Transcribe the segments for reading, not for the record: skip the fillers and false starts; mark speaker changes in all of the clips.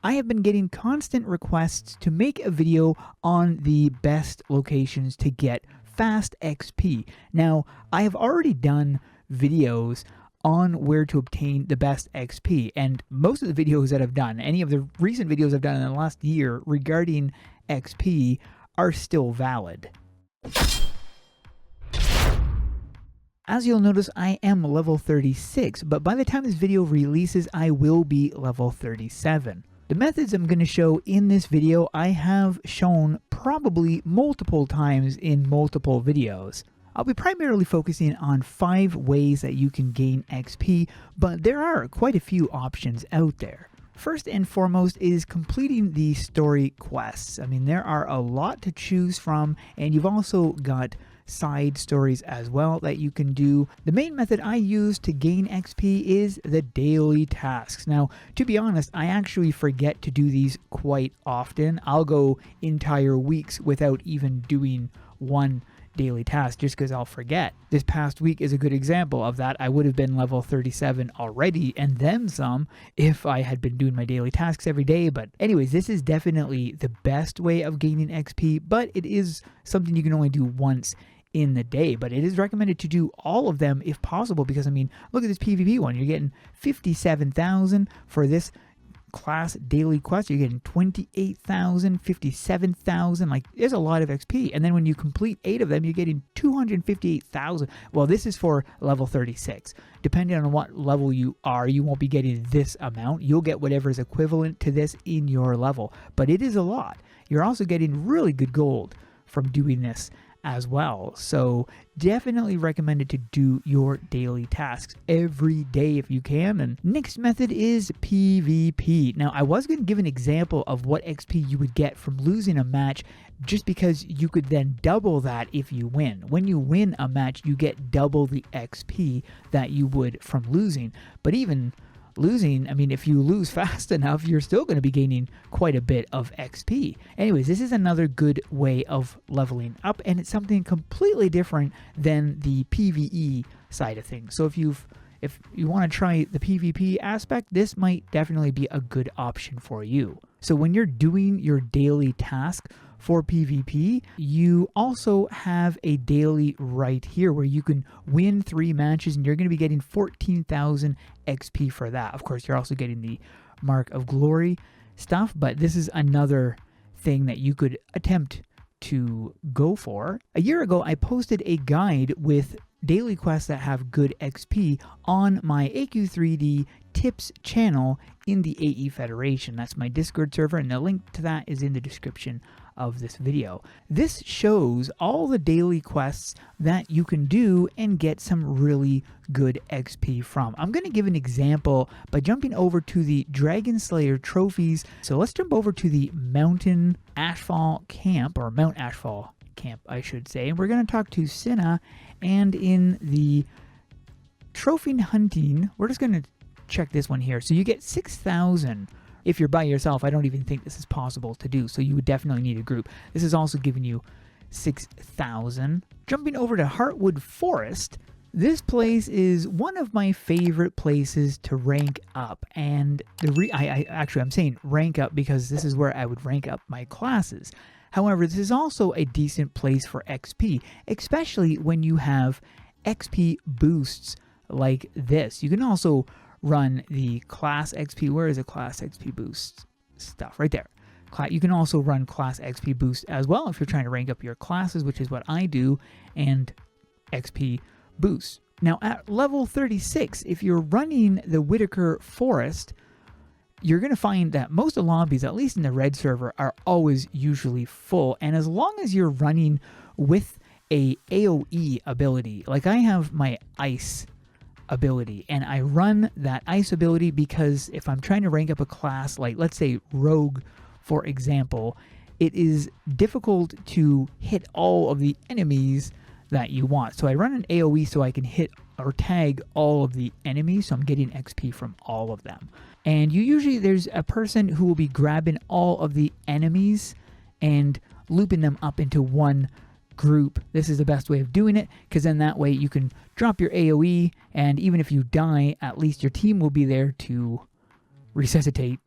Speaker 1: I have been getting constant requests to make a video on the best locations to get fast XP. Now, I have already done videos on where to obtain the best XP, and most of the videos that I've done, any of the recent videos I've done in the last year regarding XP, are still valid. As you'll notice, I am level 36, but by the time this video releases, I will be level 37. The methods I'm going to show in this video, I have shown probably multiple times in multiple videos. I'll be primarily focusing on 5 ways that you can gain XP, but there are quite a few options out there. First and foremost is completing the story quests. I mean, there are a lot to choose from, and you've also got side stories as well that you can do. The main method I use to gain XP is the daily tasks. Now, to be honest, I actually forget to do these quite often. I'll go entire weeks without even doing one daily task just because I'll forget. This past week is a good example of that. I would have been level 37 already and then some if I had been doing my daily tasks every day. But anyways, this is definitely the best way of gaining XP, but it is something you can only do once in the day. But it is recommended to do all of them if possible, because I mean, look at this PvP one. You're getting 57,000 for this class daily quest. You're getting 28,000, 57,000. Like, there's a lot of XP. And then when you complete 8 of them, you're getting 258,000. Well, this is for level 36. Depending on what level you are, you won't be getting this amount. You'll get whatever is equivalent to this in your level. But it is a lot. You're also getting really good gold from doing this as well. So definitely recommended to do your daily tasks every day if you can. And next method is PvP. Now, I was going to give an example of what XP you would get from losing a match, just because you could then double that if you win. When you win a match, you get double the XP that you would from losing. But even losing, I mean, if you lose fast enough, you're still going to be gaining quite a bit of XP. Anyways, this is another good way of leveling up, and it's something completely different than the PvE side of things. So if you want to try the PvP aspect, this might definitely be a good option for you. So when you're doing your daily task for PvP, you also have a daily right here where you can win 3 matches and you're going to be getting 14,000 XP for that. Of course, you're also getting the Mark of Glory stuff, but this is another thing that you could attempt to go for. A year ago, I posted a guide with daily quests that have good XP on my AQ3D tips channel in the AE Federation. That's my Discord server, and the link to that is in the description of this video. This shows all the daily quests that you can do and get some really good XP from. I'm going to give an example by jumping over to the Dragon Slayer trophies. So let's jump over to the Mountain Ashfall Camp, or Mount Ashfall Camp, I should say. And we're going to talk to Cinna, and in the trophy hunting, we're just going to check this one here. So you get 6,000 if you're by yourself. I don't even think this is possible to do, so you would definitely need a group. This is also giving you 6,000. Jumping over to Heartwood Forest, this place is one of my favorite places to rank up, and I'm saying rank up because this is where I would rank up my classes. However, this is also a decent place for XP, especially when you have XP boosts like this. You can also run the class XP. Where is the class XP boost stuff? Right there. You can also run class XP boost as well if you're trying to rank up your classes, which is what I do, and XP boost. Now at level 36, if you're running the Whitaker Forest, you're going to find that most of the lobbies, at least in the red server, are always usually full. And as long as you're running with a AoE ability, like I have my ice ability, and I run that ice ability because if I'm trying to rank up a class, like let's say Rogue, for example, it is difficult to hit all of the enemies that you want. So I run an AoE so I can hit or tag all of the enemies, so I'm getting XP from all of them. And there's a person who will be grabbing all of the enemies and looping them up into one group. This is the best way of doing it, because then that way you can drop your AoE, and even if you die, at least your team will be there to resuscitate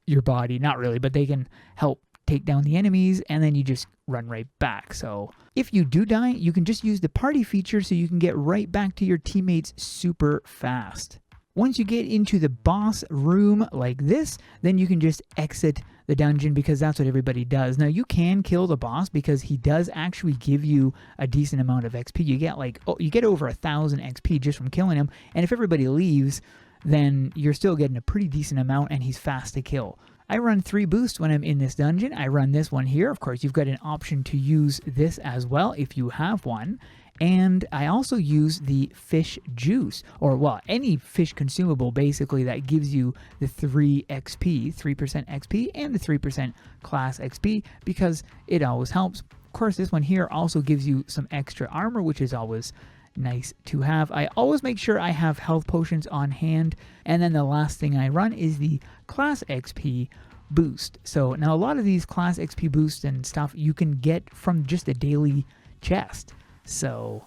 Speaker 1: your body. Not really, but they can help take down the enemies, and then you just run right back. So if you do die, you can just use the party feature so you can get right back to your teammates super fast. Once you get into the boss room like this, then you can just exit the dungeon, because that's what everybody does. Now you can kill the boss because he does actually give you a decent amount of XP. You get like, you get over 1,000 XP just from killing him, and if everybody leaves, then you're still getting a pretty decent amount, and he's fast to kill. I run 3 boosts when I'm in this dungeon. I run this one here. Of course, you've got an option to use this as well if you have one. And I also use the fish juice, or well, any fish consumable basically that gives you the 3 XP, 3% XP, and the 3% class XP, because it always helps. Of course, this one here also gives you some extra armor, which is always nice to have. I always make sure I have health potions on hand. And then the last thing I run is the class XP boost. So now a lot of these class XP boosts and stuff you can get from just a daily chest. So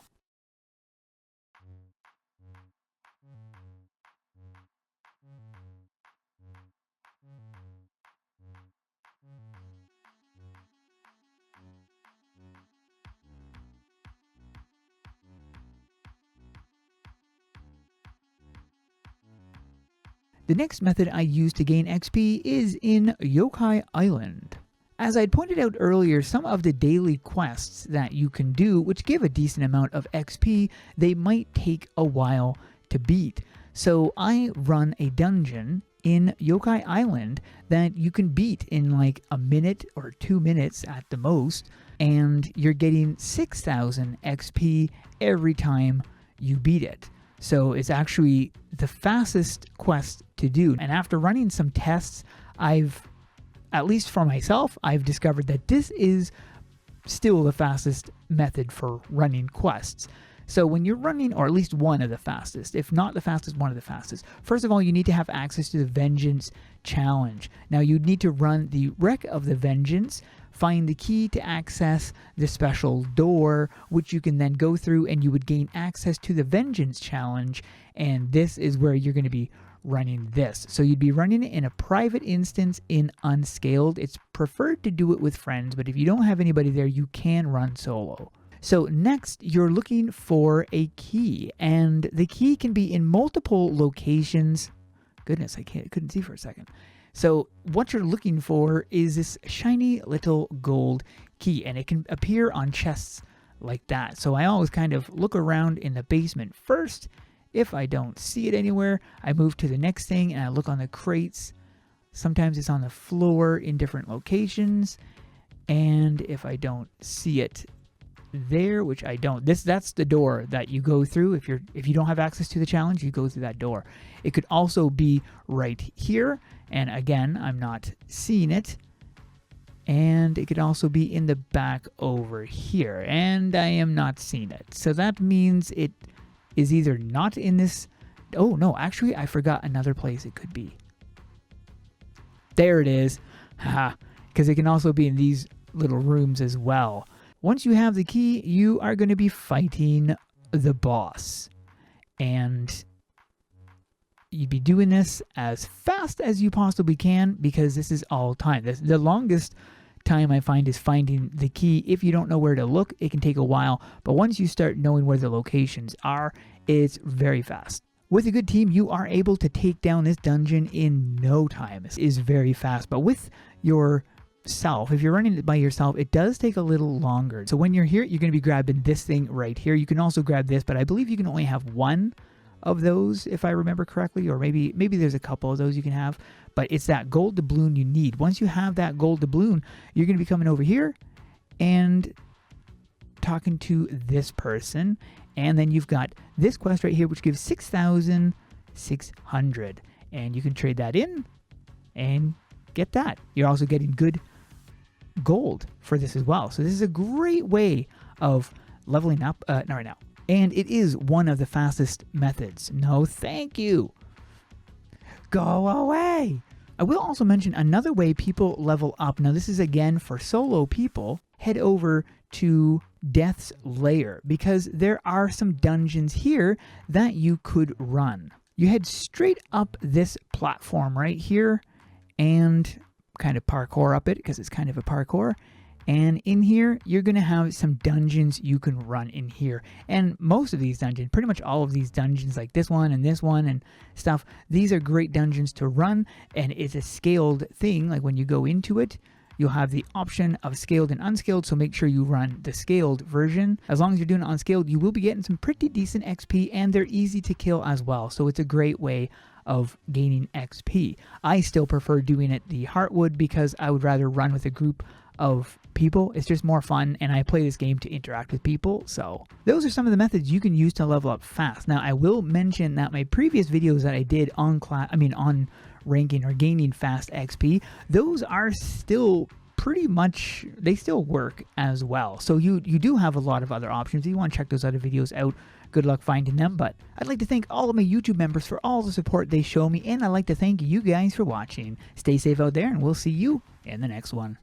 Speaker 1: the next method I use to gain XP is in Yokai Island. As I'd pointed out earlier, some of the daily quests that you can do, which give a decent amount of XP, they might take a while to beat. So I run a dungeon in Yokai Island that you can beat in like a minute or 2 minutes at the most, and you're getting 6,000 XP every time you beat it. So it's actually the fastest quest to do. And after running some tests, at least for myself, I've discovered that this is still the fastest method for running quests. So when you're running, or at least one of the fastest, if not the fastest, one of the fastest, first of all, you need to have access to the Vengeance Challenge. Now you'd need to run the Wreck of the Vengeance, find the key to access the special door, which you can then go through, and you would gain access to the Vengeance Challenge, and this is where you're going to be running this. So you'd be running it in a private instance in Unscaled. It's preferred to do it with friends, but if you don't have anybody there, you can run solo. So next, you're looking for a key, and the key can be in multiple locations. Goodness, I couldn't see for a second. So what you're looking for is this shiny little gold key, and it can appear on chests like that. So I always kind of look around in the basement first. If I don't see it anywhere, I move to the next thing and I look on the crates. Sometimes it's on the floor in different locations. And if I don't see it there, which I don't, that's the door that you go through. If you don't have access to the challenge, you go through that door. It could also be right here, and again, I'm not seeing it. And it could also be in the back over here, and I am not seeing it. So that means it is either not in this. Oh no, actually I forgot another place it could be. There it is. Haha, because it can also be in these little rooms as well. Once you have the key, you are going to be fighting the boss, and you'd be doing this as fast as you possibly can, because this is all time. The longest time I find is finding the key. If you don't know where to look, it can take a while, but once you start knowing where the locations are, it's very fast. With a good team, you are able to take down this dungeon in no time. It is very fast, but with yourself, if you're running it by yourself, it does take a little longer. So when you're here, you're going to be grabbing this thing right here. You can also grab this, but I believe you can only have one of those, if I remember correctly, or maybe there's a couple of those you can have, but it's that gold doubloon you need. Once you have that gold doubloon, you're going to be coming over here and talking to this person, and then you've got this quest right here, which gives 6,600, and you can trade that in and get that. You're also getting good gold for this as well. So this is a great way of leveling up, not right now. And it is one of the fastest methods. No, thank you. Go away. I will also mention another way people level up. Now, this is again for solo people. Head over to Death's Lair, because there are some dungeons here that you could run. You head straight up this platform right here, and kind of parkour up it because it's kind of a parkour. And in here, you're going to have some dungeons you can run in here. And most of these dungeons, pretty much all of these dungeons, like this one and stuff, these are great dungeons to run. And it's a scaled thing. Like when you go into it, you'll have the option of scaled and unscaled. So make sure you run the scaled version. As long as you're doing it unscaled, you will be getting some pretty decent XP. And they're easy to kill as well. So it's a great way of gaining XP. I still prefer doing it the Heartwood because I would rather run with a group of people. It's just more fun, and I play this game to interact with people. So those are some of the methods you can use to level up fast. Now I will mention that my previous videos that I did on on ranking or gaining fast XP, those are still pretty much, they still work as well. So you do have a lot of other options. If you want to check those other videos out, good luck finding them. But I'd like to thank all of my YouTube members for all the support they show me, and I'd like to thank you guys for watching. Stay safe out there, and we'll see you in the next one.